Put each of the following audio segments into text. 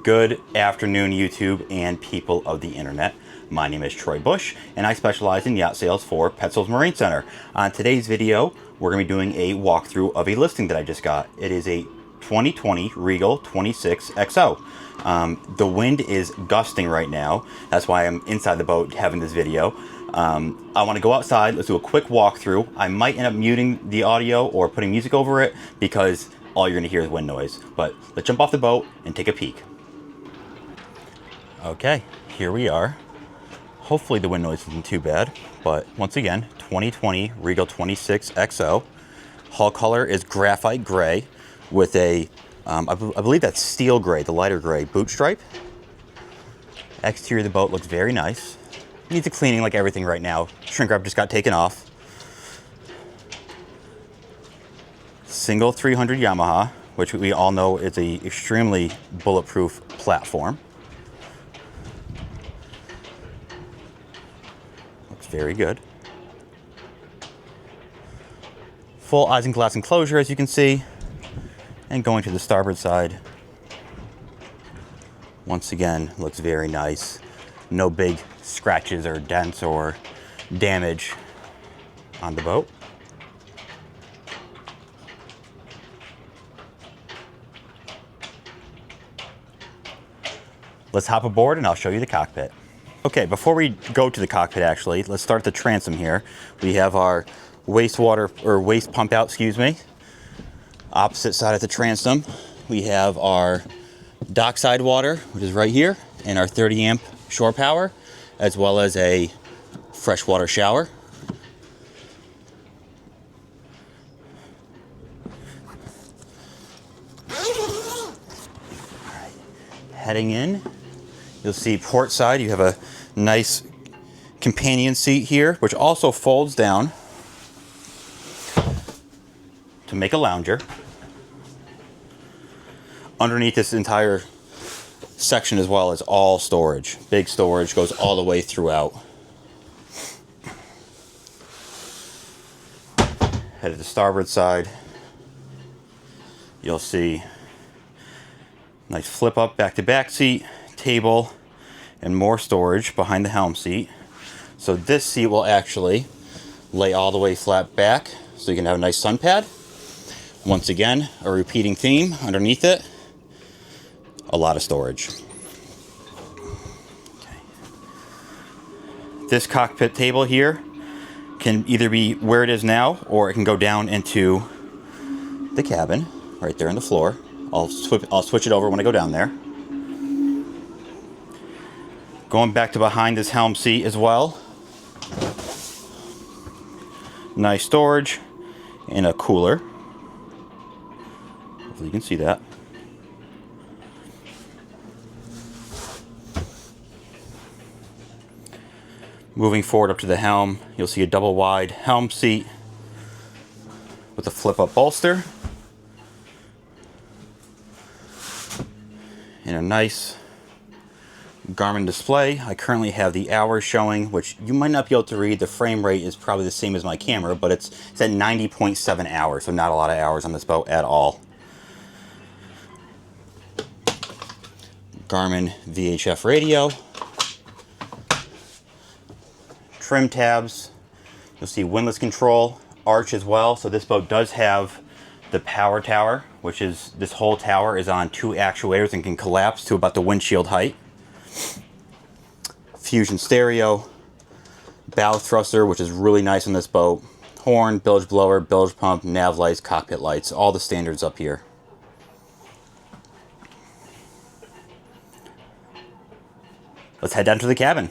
Good afternoon, YouTube and people of the internet. My name is Troy Bush, and I specialize in yacht sales for PETZOLD'S Marine Center. On today's video, we're going to be doing a walkthrough of a listing that I just got. It is a 2020 Regal 26XO. The wind is gusting right now. That's why I'm inside the boat having this video. I want to go outside. Let's do a quick walkthrough. I might end up muting the audio or putting music over it because all you're going to hear is wind noise. But let's jump off the boat and take a peek. Okay, here we are. Hopefully the wind noise isn't too bad, but once again, 2020 Regal 26XO. Hull color is graphite gray with a, I believe that's steel gray, the lighter gray boot stripe. Exterior of the boat looks very nice. Needs a cleaning like everything right now. Shrink wrap just got taken off. Single 300 Yamaha, which we all know is a extremely bulletproof platform. Very good. Full isinglass enclosure, as you can see. And going to the starboard side, once again, looks very nice. No big scratches or dents or damage on the boat. Let's hop aboard and I'll show you the cockpit. Okay, before we go to the cockpit actually, let's start the transom here. We have our wastewater, or waste pump out, excuse me. Opposite side of the transom, we have our dockside water, which is right here, and our 30 amp shore power, as well as a freshwater shower. All right. Heading in, you'll see port side, you have a nice companion seat here, which also folds down to make a lounger. Underneath this entire section as well is all storage. Big storage, goes all the way throughout. Head to the starboard side, you'll see nice flip up back to back seat, table, and more storage behind the helm seat. So this seat will actually lay all the way flat back so you can have a nice sun pad. Once again, a repeating theme underneath it, a lot of storage. Okay. This cockpit table here can either be where it is now or it can go down into the cabin right there on the floor. I'll switch it over when I go down there. Going back to behind this helm seat as well. Nice storage and a cooler. Hopefully you can see that. Moving forward up to the helm, you'll see a double wide helm seat with a flip up bolster. And a nice Garmin display. I currently have the hours showing, which you might not be able to read. The frame rate is probably the same as my camera, but it's at 90.7 hours, so not a lot of hours on this boat at all. Garmin VHF radio. Trim tabs. You'll see windlass control, arch as well. So this boat does have the power tower, which is, this whole tower is on 2 actuators and can collapse to about the windshield height. Fusion stereo, bow thruster, which is really nice on this boat, horn, bilge blower, bilge pump, nav lights, cockpit lights, all the standards up here. Let's head down to the cabin.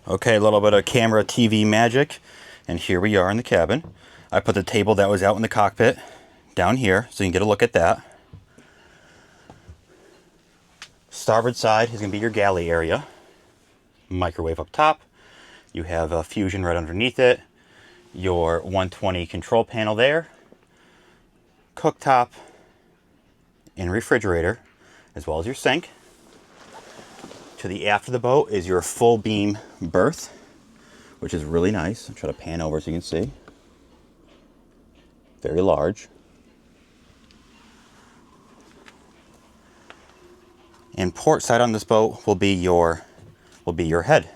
Okay, a little bit of camera TV magic, and here we are in the cabin. I put the table that was out in the cockpit down here so you can get a look at that. Starboard side is going to be your galley area. Microwave up top. You have a Fusion right underneath it. Your 120 control panel there. Cooktop and refrigerator, as well as your sink. To the aft of the boat is your full beam berth, which is really nice. I'll try to pan over so you can see. Very large. And port side on this boat will be your head.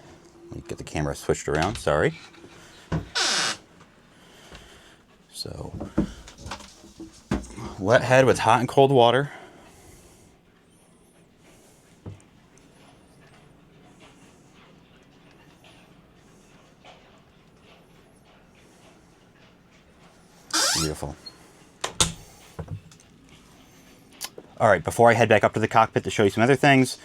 Let me get the camera switched around, sorry. So, wet head with hot and cold water. Beautiful. All right, before I head back up to the cockpit to show you some other things,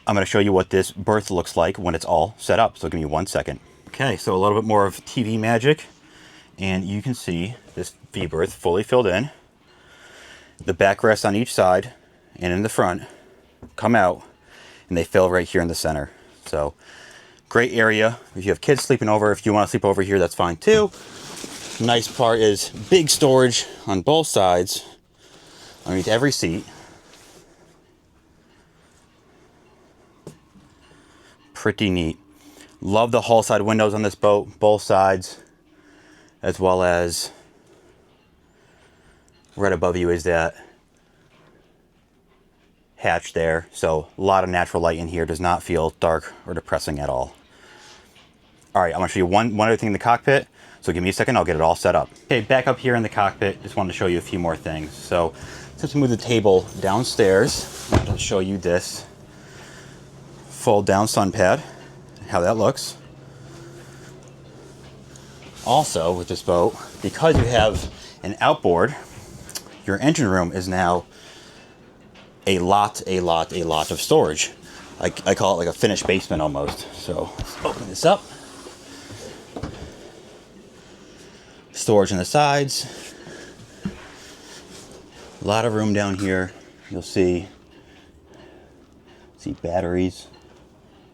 I'm going to show you what this berth looks like when it's all set up. So give me 1 second. Okay, so a little bit more of TV magic. And you can see this V-berth fully filled in. The backrests on each side and in the front come out, and they fill right here in the center. So great area. If you have kids sleeping over, if you want to sleep over here, that's fine too. Nice part is big storage on both sides, underneath every seat. Pretty neat. Love the hull side windows on this boat, both sides, as well as right above you is that hatch there. So a lot of natural light in here, does not feel dark or depressing at all. All right, I'm gonna show you one other thing in the cockpit. So give me a second, I'll get it all set up. Okay, back up here in the cockpit, just wanted to show you a few more things. So since we moved the table downstairs, I'm gonna show you this fold down sun pad, how that looks. Also with this boat, because you have an outboard, your engine room is now a lot of storage. I call it like a finished basement almost. So let's open this up. Storage on the sides. A lot of room down here. You'll see batteries,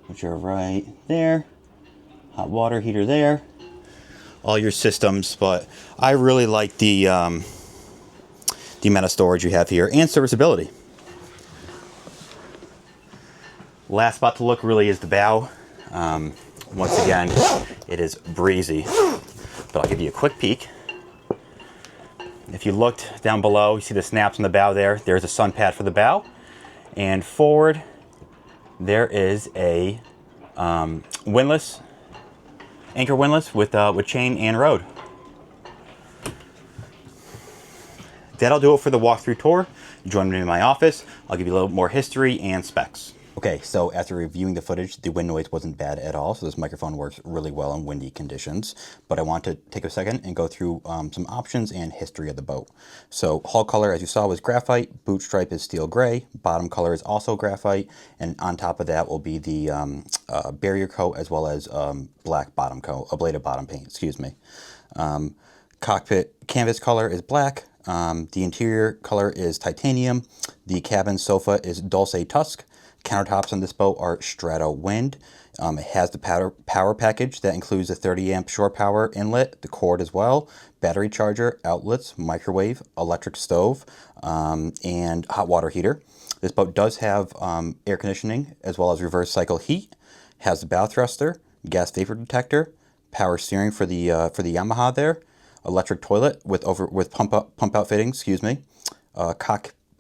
which are right there. Hot water heater there. All your systems, but I really like the amount of storage you have here and serviceability. Last spot to look really is the bow. Once again, it is breezy, but I'll give you a quick peek. If you looked down below, you see the snaps on the bow there. There's a sun pad for the bow. And forward, there is a windlass, anchor windlass with chain and rode. That'll do it for the walkthrough tour. Join me in my office. I'll give you a little more history and specs. Okay, so after reviewing the footage, the wind noise wasn't bad at all, so this microphone works really well in windy conditions. But I want to take a second and go through some options and history of the boat. So hull color, as you saw, was graphite. Boot stripe is steel gray. Bottom color is also graphite. And on top of that will be the barrier coat as well as black bottom coat, a bladed bottom paint, excuse me. Cockpit canvas color is black. The interior color is titanium. The cabin sofa is Dulce Tusk. Countertops on this boat are Strato Wind. It has the power package that includes a 30 amp shore power inlet, the cord as well, battery charger, outlets, microwave, electric stove, and hot water heater. This boat does have air conditioning as well as reverse cycle heat. Has the bow thruster, gas vapor detector, power steering for the Yamaha there, electric toilet with pump out fittings, excuse me,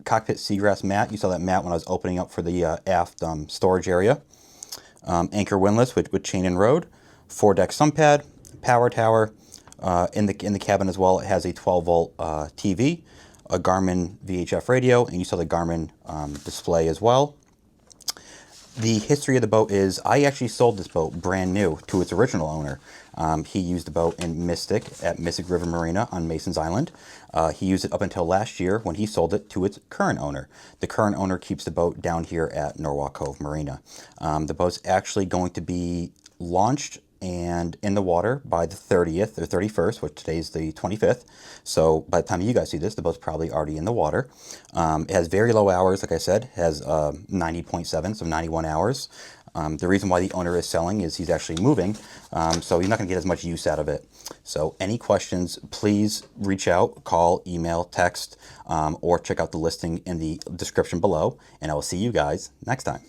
cockpit seagrass mat. You saw that mat when I was opening up for the aft storage area. Anchor windlass with chain and rode. Foredeck sun pad, power tower. In the cabin as well, it has a 12 volt TV, a Garmin VHF radio, and you saw the Garmin display as well. The history of the boat is I actually sold this boat brand new to its original owner. He used the boat in Mystic at Mystic River Marina on Mason's Island. He used it up until last year when he sold it to its current owner. The current owner keeps the boat down here at Norwalk Cove Marina. The boat's actually going to be launched and in the water by the 30th or 31st, which today's the 25th. So by the time you guys see this, the boat's probably already in the water. It has very low hours, like I said, has 90.7, so 91 hours. The reason why the owner is selling is he's actually moving, so he's not going to get as much use out of it. So any questions, please reach out, call, email, text, or check out the listing in the description below, and I will see you guys next time.